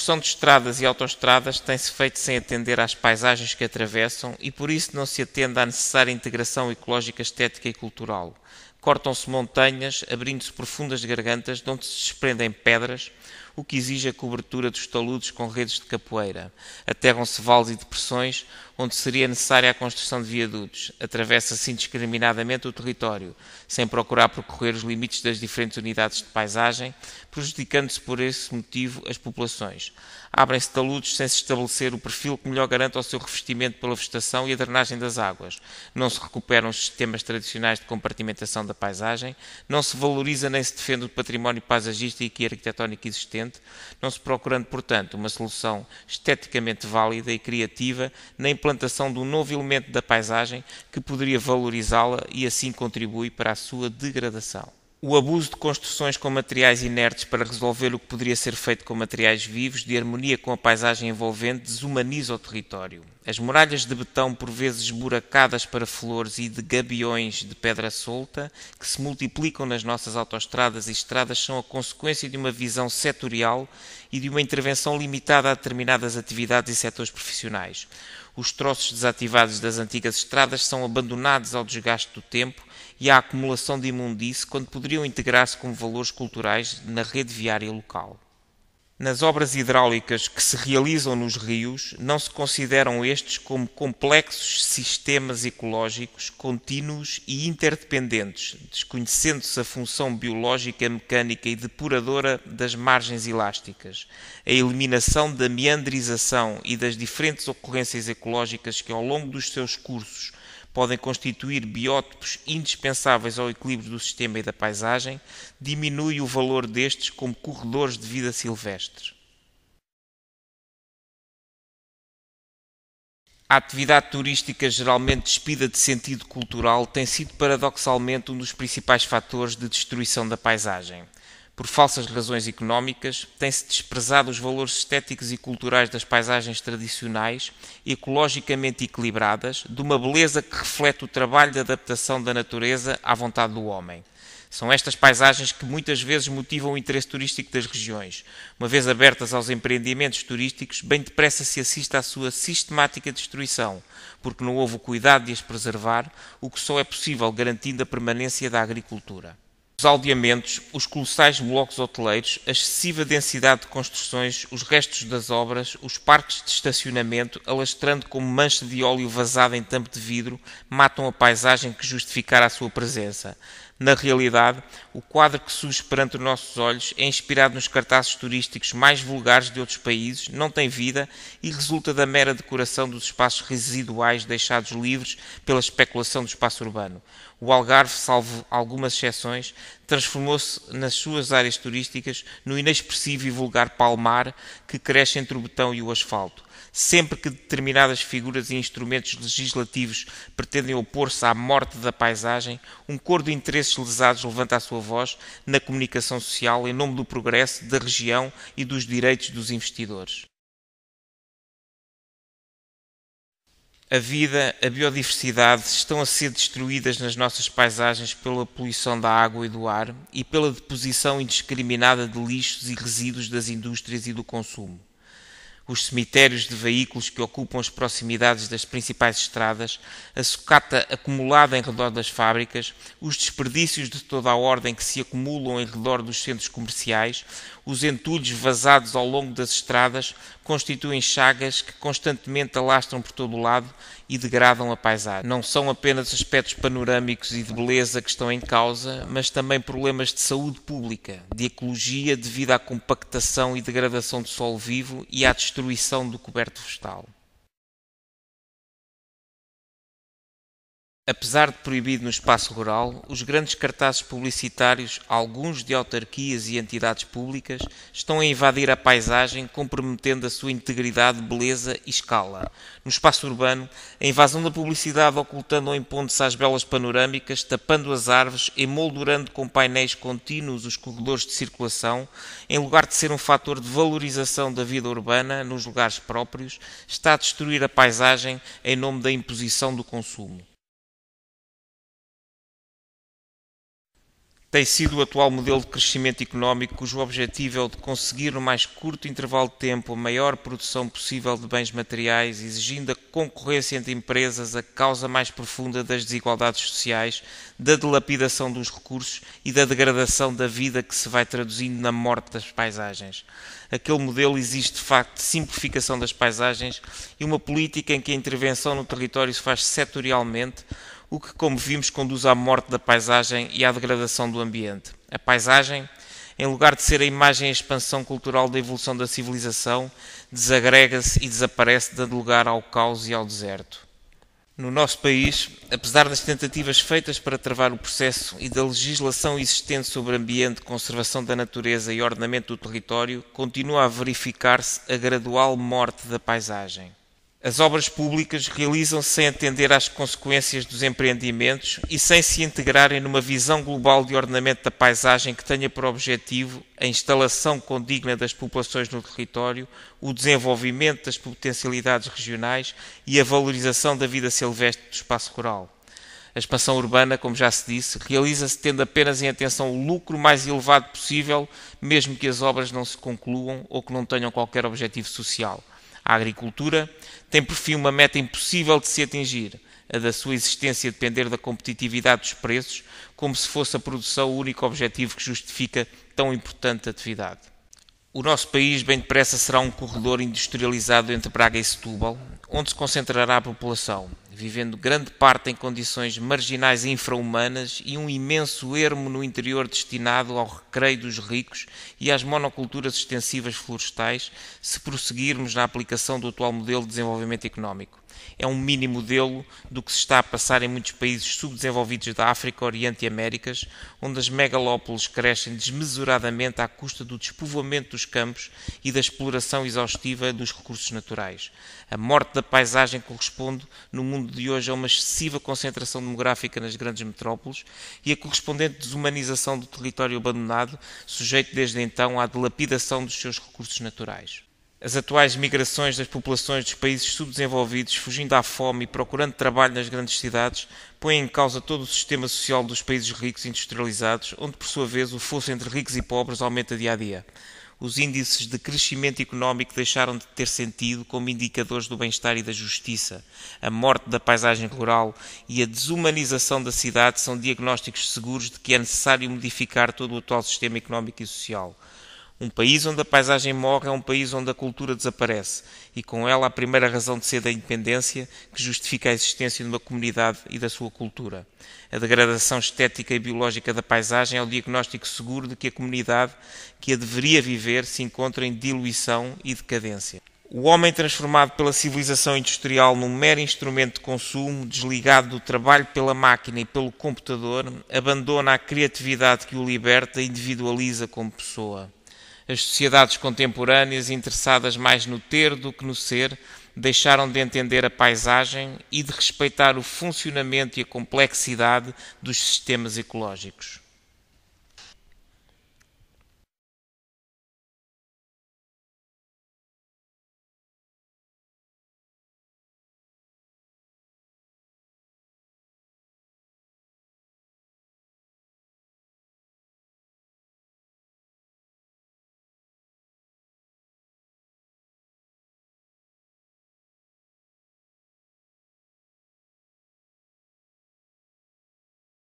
construção de estradas e autoestradas tem-se feito sem atender às paisagens que atravessam e por isso não se atende à necessária integração ecológica, estética e cultural. Cortam-se montanhas, abrindo-se profundas gargantas de onde se desprendem pedras, o que exige a cobertura dos taludes com redes de capoeira. Aterram-se vales e depressões, onde seria necessária a construção de viadutos. Atravessa-se indiscriminadamente o território, sem procurar percorrer os limites das diferentes unidades de paisagem, prejudicando-se por esse motivo as populações. Abrem-se taludes sem se estabelecer o perfil que melhor garanta o seu revestimento pela vegetação e a drenagem das águas. Não se recuperam os sistemas tradicionais de compartimentação da paisagem, não se valoriza nem se defende o património paisagístico e arquitetónico existente, não se procurando, portanto, uma solução esteticamente válida e criativa na implantação de um novo elemento da paisagem que poderia valorizá-la e assim contribui para a sua degradação. O abuso de construções com materiais inertes para resolver o que poderia ser feito com materiais vivos, de harmonia com a paisagem envolvente, desumaniza o território. As muralhas de betão, por vezes esburacadas para flores e de gabiões de pedra solta, que se multiplicam nas nossas autoestradas e estradas, são a consequência de uma visão setorial e de uma intervenção limitada a determinadas atividades e setores profissionais. Os troços desativados das antigas estradas são abandonados ao desgaste do tempo e à acumulação de imundície quando poderiam integrar-se como valores culturais na rede viária local. Nas obras hidráulicas que se realizam nos rios, não se consideram estes como complexos sistemas ecológicos contínuos e interdependentes, desconhecendo-se a função biológica, mecânica e depuradora das margens elásticas, a eliminação da meandrização e das diferentes ocorrências ecológicas que ao longo dos seus cursos podem constituir biótopos indispensáveis ao equilíbrio do sistema e da paisagem, diminui o valor destes como corredores de vida silvestre. A atividade turística, geralmente despida de sentido cultural, tem sido paradoxalmente um dos principais fatores de destruição da paisagem. Por falsas razões económicas, tem-se desprezado os valores estéticos e culturais das paisagens tradicionais, ecologicamente equilibradas, de uma beleza que reflete o trabalho de adaptação da natureza à vontade do homem. São estas paisagens que muitas vezes motivam o interesse turístico das regiões. Uma vez abertas aos empreendimentos turísticos, bem depressa se assiste à sua sistemática destruição, porque não houve o cuidado de as preservar, o que só é possível garantindo a permanência da agricultura. Os aldeamentos, os colossais blocos hoteleiros, a excessiva densidade de construções, os restos das obras, os parques de estacionamento, alastrando como mancha de óleo vazada em tampo de vidro, matam a paisagem que justificara a sua presença. Na realidade, o quadro que surge perante os nossos olhos é inspirado nos cartazes turísticos mais vulgares de outros países, não tem vida e resulta da mera decoração dos espaços residuais deixados livres pela especulação do espaço urbano. O Algarve, salvo algumas exceções, transformou-se nas suas áreas turísticas no inexpressivo e vulgar palmar que cresce entre o betão e o asfalto. Sempre que determinadas figuras e instrumentos legislativos pretendem opor-se à morte da paisagem, um coro de interesses lesados levanta a sua voz na comunicação social em nome do progresso, da região e dos direitos dos investidores. A vida, a biodiversidade estão a ser destruídas nas nossas paisagens pela poluição da água e do ar e pela deposição indiscriminada de lixos e resíduos das indústrias e do consumo. Os cemitérios de veículos que ocupam as proximidades das principais estradas, a sucata acumulada em redor das fábricas, os desperdícios de toda a ordem que se acumulam em redor dos centros comerciais, os entulhos vazados ao longo das estradas constituem chagas que constantemente alastram por todo o lado e degradam a paisagem. Não são apenas aspectos panorâmicos e de beleza que estão em causa, mas também problemas de saúde pública, de ecologia devido à compactação e degradação do solo vivo e à destruição do coberto vegetal. Apesar de proibido no espaço rural, os grandes cartazes publicitários, alguns de autarquias e entidades públicas, estão a invadir a paisagem, comprometendo a sua integridade, beleza e escala. No espaço urbano, a invasão da publicidade ocultando ou impondo-se às belas panorâmicas, tapando as árvores, emoldurando com painéis contínuos os corredores de circulação, em lugar de ser um fator de valorização da vida urbana nos lugares próprios, está a destruir a paisagem em nome da imposição do consumo. tem sido o atual modelo de crescimento económico cujo objetivo é o de conseguir no mais curto intervalo de tempo a maior produção possível de bens materiais, exigindo a concorrência entre empresas, a causa mais profunda das desigualdades sociais, da dilapidação dos recursos e da degradação da vida que se vai traduzindo na morte das paisagens. Aquele modelo exige de facto simplificação das paisagens e uma política em que a intervenção no território se faz setorialmente, o que, como vimos, conduz à morte da paisagem e à degradação do ambiente. A paisagem, em lugar de ser a imagem e a expansão cultural da evolução da civilização, desagrega-se e desaparece, dando lugar ao caos e ao deserto. No nosso país, apesar das tentativas feitas para travar o processo e da legislação existente sobre ambiente, conservação da natureza e ordenamento do território, continua a verificar-se a gradual morte da paisagem. As obras públicas realizam-se sem atender às consequências dos empreendimentos e sem se integrarem numa visão global de ordenamento da paisagem que tenha por objetivo a instalação condigna das populações no território, o desenvolvimento das potencialidades regionais e a valorização da vida silvestre do espaço rural. A expansão urbana, como já se disse, realiza-se tendo apenas em atenção o lucro mais elevado possível, mesmo que as obras não se concluam ou que não tenham qualquer objetivo social. A agricultura tem por fim uma meta impossível de se atingir, a da sua existência depender da competitividade dos preços, como se fosse a produção o único objetivo que justifica tão importante atividade. O nosso país bem depressa será um corredor industrializado entre Braga e Setúbal, onde se concentrará a população, vivendo grande parte em condições marginais e infra-humanas e um imenso ermo no interior destinado ao recreio dos ricos e às monoculturas extensivas florestais, se prosseguirmos na aplicação do atual modelo de desenvolvimento económico. É um mini modelo do que se está a passar em muitos países subdesenvolvidos da África, Oriente e Américas, onde as megalópolis crescem desmesuradamente à custa do despovoamento dos campos e da exploração exaustiva dos recursos naturais. A morte da paisagem corresponde, no mundo de hoje, a uma excessiva concentração demográfica nas grandes metrópoles e a correspondente desumanização do território abandonado, sujeito desde então à dilapidação dos seus recursos naturais. As atuais migrações das populações dos países subdesenvolvidos, fugindo à fome e procurando trabalho nas grandes cidades, põem em causa todo o sistema social dos países ricos e industrializados, onde, por sua vez, o fosso entre ricos e pobres aumenta dia a dia. Os índices de crescimento económico deixaram de ter sentido como indicadores do bem-estar e da justiça. A morte da paisagem rural e a desumanização da cidade são diagnósticos seguros de que é necessário modificar todo o atual sistema económico e social. Um país onde a paisagem morre é um país onde a cultura desaparece, e com ela a primeira razão de ser da independência que justifica a existência de uma comunidade e da sua cultura. A degradação estética e biológica da paisagem é o diagnóstico seguro de que a comunidade que a deveria viver se encontra em diluição e decadência. O homem transformado pela civilização industrial num mero instrumento de consumo, desligado do trabalho pela máquina e pelo computador, abandona a criatividade que o liberta e individualiza como pessoa. As sociedades contemporâneas, interessadas mais no ter do que no ser, deixaram de entender a paisagem e de respeitar o funcionamento e a complexidade dos sistemas ecológicos.